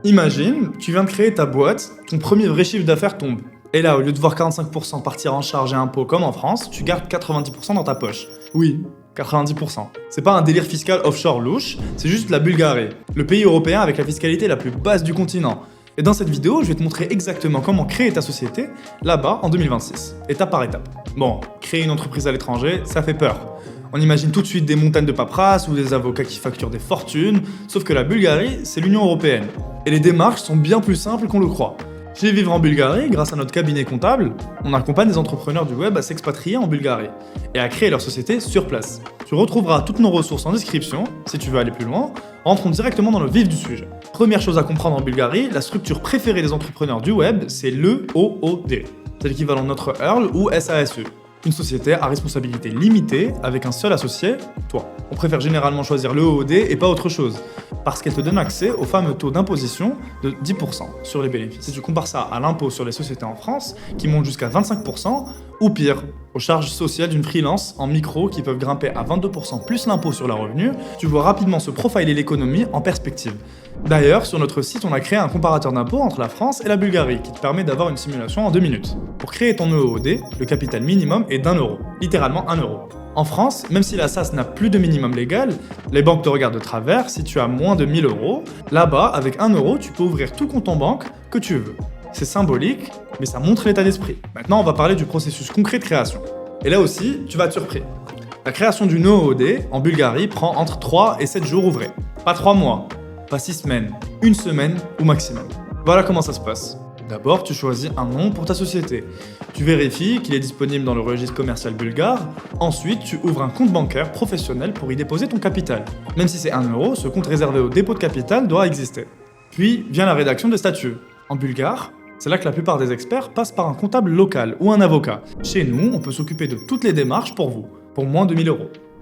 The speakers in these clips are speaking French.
Imagine, tu viens de créer ta boîte, ton premier vrai chiffre d'affaires tombe. Et là, au lieu de voir 45% partir en charge et impôts comme en France, tu gardes 90% dans ta poche. Oui, 90%. C'est pas un délire fiscal offshore louche, c'est juste la Bulgarie, le pays européen avec la fiscalité la plus basse du continent. Et dans cette vidéo, je vais te montrer exactement comment créer ta société là-bas en 2026, étape par étape. Bon, créer une entreprise à l'étranger, ça fait peur. On imagine tout de suite des montagnes de paperasse ou des avocats qui facturent des fortunes, sauf que la Bulgarie, c'est l'Union Européenne. Et les démarches sont bien plus simples qu'on le croit. Chez Vivre en Bulgarie, grâce à notre cabinet comptable, on accompagne des entrepreneurs du web à s'expatrier en Bulgarie et à créer leur société sur place. Tu retrouveras toutes nos ressources en description, si tu veux aller plus loin, rentrons directement dans le vif du sujet. Première chose à comprendre en Bulgarie, la structure préférée des entrepreneurs du web, c'est l'EOOD. C'est l'équivalent de notre URL ou SASU. Une société à responsabilité limitée avec un seul associé, toi. On préfère généralement choisir l'EOD et pas autre chose, parce qu'elle te donne accès au fameux taux d'imposition de 10% sur les bénéfices. Si tu compares ça à l'impôt sur les sociétés en France, qui monte jusqu'à 25%, ou pire, aux charges sociales d'une freelance en micro qui peuvent grimper à 22% plus l'impôt sur le revenu, tu vois rapidement se profiler l'économie en perspective. D'ailleurs, sur notre site, on a créé un comparateur d'impôts entre la France et la Bulgarie qui te permet d'avoir une simulation en 2 minutes. Pour créer ton EOD, le capital minimum est d'1 €, littéralement 1 €. En France, même si la SAS n'a plus de minimum légal, les banques te regardent de travers si tu as moins de 1 000 €. Là-bas, avec 1 €, tu peux ouvrir tout compte en banque que tu veux. C'est symbolique, mais ça montre l'état d'esprit. Maintenant, on va parler du processus concret de création. Et là aussi, tu vas être surpris. La création d'une EOD en Bulgarie prend entre 3 et 7 jours ouvrés. Pas 3 mois, pas 6 semaines, 1 semaine ou maximum. Voilà comment ça se passe. D'abord, tu choisis un nom pour ta société. Tu vérifies qu'il est disponible dans le registre commercial bulgare. Ensuite, tu ouvres un compte bancaire professionnel pour y déposer ton capital. Même si c'est 1 €, ce compte réservé au dépôt de capital doit exister. Puis vient la rédaction des statuts. En bulgare, c'est là que la plupart des experts passent par un comptable local ou un avocat. Chez nous, on peut s'occuper de toutes les démarches pour vous, pour moins de 1 000 €.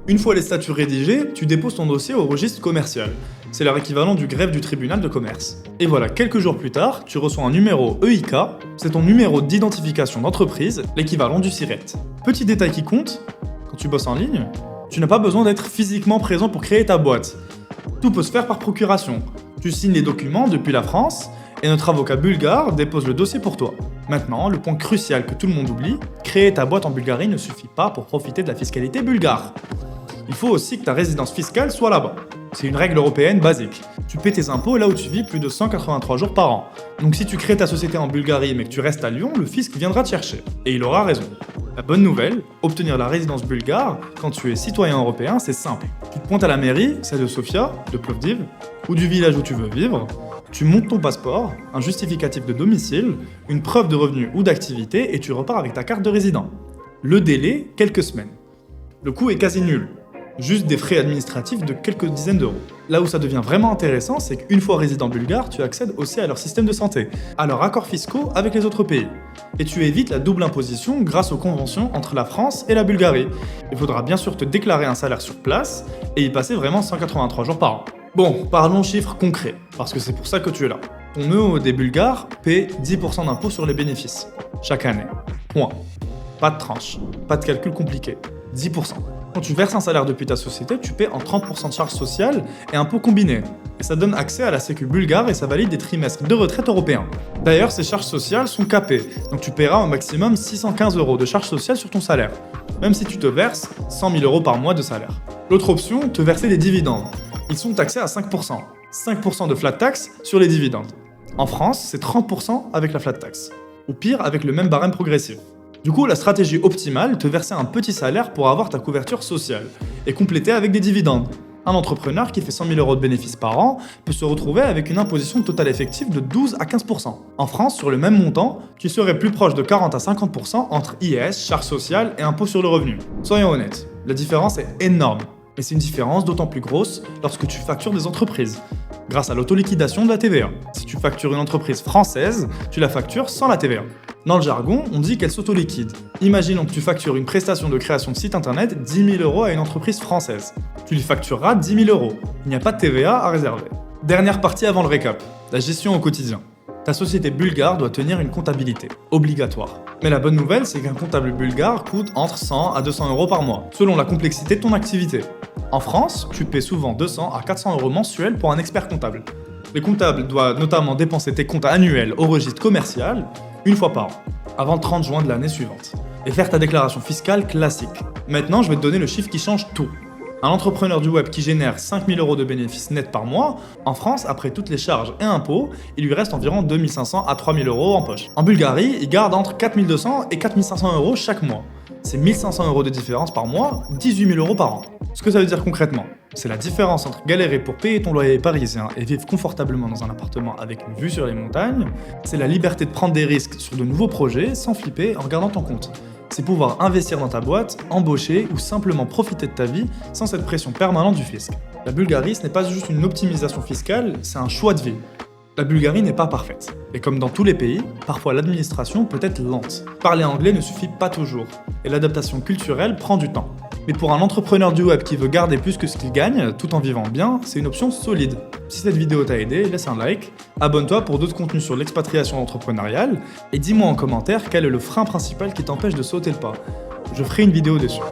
Une fois les statuts rédigés, tu déposes ton dossier au registre commercial. C'est leur équivalent du greffe du tribunal de commerce. Et voilà, quelques jours plus tard, tu reçois un numéro EIK, c'est ton numéro d'identification d'entreprise, l'équivalent du SIRET. Petit détail qui compte, quand tu bosses en ligne, tu n'as pas besoin d'être physiquement présent pour créer ta boîte. Tout peut se faire par procuration. Tu signes les documents depuis la France, et notre avocat bulgare dépose le dossier pour toi. Maintenant, le point crucial que tout le monde oublie, créer ta boîte en Bulgarie ne suffit pas pour profiter de la fiscalité bulgare. Il faut aussi que ta résidence fiscale soit là-bas. C'est une règle européenne basique. Tu paies tes impôts là où tu vis plus de 183 jours par an. Donc si tu crées ta société en Bulgarie mais que tu restes à Lyon, le fisc viendra te chercher. Et il aura raison. La bonne nouvelle, obtenir la résidence bulgare quand tu es citoyen européen, c'est simple. Tu te pointes à la mairie, celle de Sofia, de Plovdiv, ou du village où tu veux vivre. Tu montes ton passeport, un justificatif de domicile, une preuve de revenu ou d'activité et tu repars avec ta carte de résident. Le délai, quelques semaines. Le coût est quasi nul. Juste des frais administratifs de quelques dizaines d'euros. Là où ça devient vraiment intéressant, c'est qu'une fois résident bulgare, tu accèdes aussi à leur système de santé, à leurs accords fiscaux avec les autres pays. Et tu évites la double imposition grâce aux conventions entre la France et la Bulgarie. Il faudra bien sûr te déclarer un salaire sur place et y passer vraiment 183 jours par an. Bon, parlons chiffres concrets, parce que c'est pour ça que tu es là. Ton EOD bulgare paie 10% d'impôt sur les bénéfices, chaque année. Point. Pas de tranche, pas de calcul compliqué. 10%. Quand tu verses un salaire depuis ta société, tu paies en 30% de charges sociales et impôts combinés. Et ça donne accès à la sécu bulgare et ça valide des trimestres de retraite européens. D'ailleurs, ces charges sociales sont capées, donc tu paieras au maximum 615 € de charges sociales sur ton salaire, même si tu te verses 100 000 € par mois de salaire. L'autre option, te verser des dividendes. Ils sont taxés à 5%. 5% de flat tax sur les dividendes. En France, c'est 30% avec la flat tax. Ou pire, avec le même barème progressif. Du coup, la stratégie optimale, te verser un petit salaire pour avoir ta couverture sociale, et compléter avec des dividendes. Un entrepreneur qui fait 100 000 € de bénéfices par an peut se retrouver avec une imposition totale effective de 12 à 15%. En France, sur le même montant, tu serais plus proche de 40 à 50% entre IS, charges sociales et impôts sur le revenu. Soyons honnêtes, la différence est énorme. Et c'est une différence d'autant plus grosse lorsque tu factures des entreprises, grâce à l'autoliquidation de la TVA. Si tu factures une entreprise française, tu la factures sans la TVA. Dans le jargon, on dit qu'elle s'autoliquide. Imaginons que tu factures une prestation de création de site internet 10 000 € à une entreprise française. Tu lui factureras 10 000 €. Il n'y a pas de TVA à réserver. Dernière partie avant le récap, la gestion au quotidien. Ta société bulgare doit tenir une comptabilité, obligatoire. Mais la bonne nouvelle, c'est qu'un comptable bulgare coûte entre 100 à 200 € par mois, selon la complexité de ton activité. En France, tu paies souvent 200 à 400 € mensuels pour un expert comptable. Les comptables doivent notamment dépenser tes comptes annuels au registre commercial une fois par an, avant le 30 juin de l'année suivante, et faire ta déclaration fiscale classique. Maintenant, je vais te donner le chiffre qui change tout. Un entrepreneur du web qui génère 5 000 € de bénéfices nets par mois, en France, après toutes les charges et impôts, il lui reste environ 2 500 à 3 000 € en poche. En Bulgarie, il garde entre 4 200 et 4 500 € chaque mois. C'est 1 500 € de différence par mois, 18 000 € par an. Ce que ça veut dire concrètement, c'est la différence entre galérer pour payer ton loyer parisien et vivre confortablement dans un appartement avec une vue sur les montagnes, c'est la liberté de prendre des risques sur de nouveaux projets sans flipper en regardant ton compte. C'est pouvoir investir dans ta boîte, embaucher ou simplement profiter de ta vie sans cette pression permanente du fisc. La Bulgarie, ce n'est pas juste une optimisation fiscale, c'est un choix de vie. La Bulgarie n'est pas parfaite. Et comme dans tous les pays, parfois l'administration peut être lente. Parler anglais ne suffit pas toujours, et l'adaptation culturelle prend du temps. Mais pour un entrepreneur du web qui veut garder plus que ce qu'il gagne, tout en vivant bien, c'est une option solide. Si cette vidéo t'a aidé, laisse un like, abonne-toi pour d'autres contenus sur l'expatriation entrepreneuriale, et dis-moi en commentaire quel est le frein principal qui t'empêche de sauter le pas. Je ferai une vidéo dessus.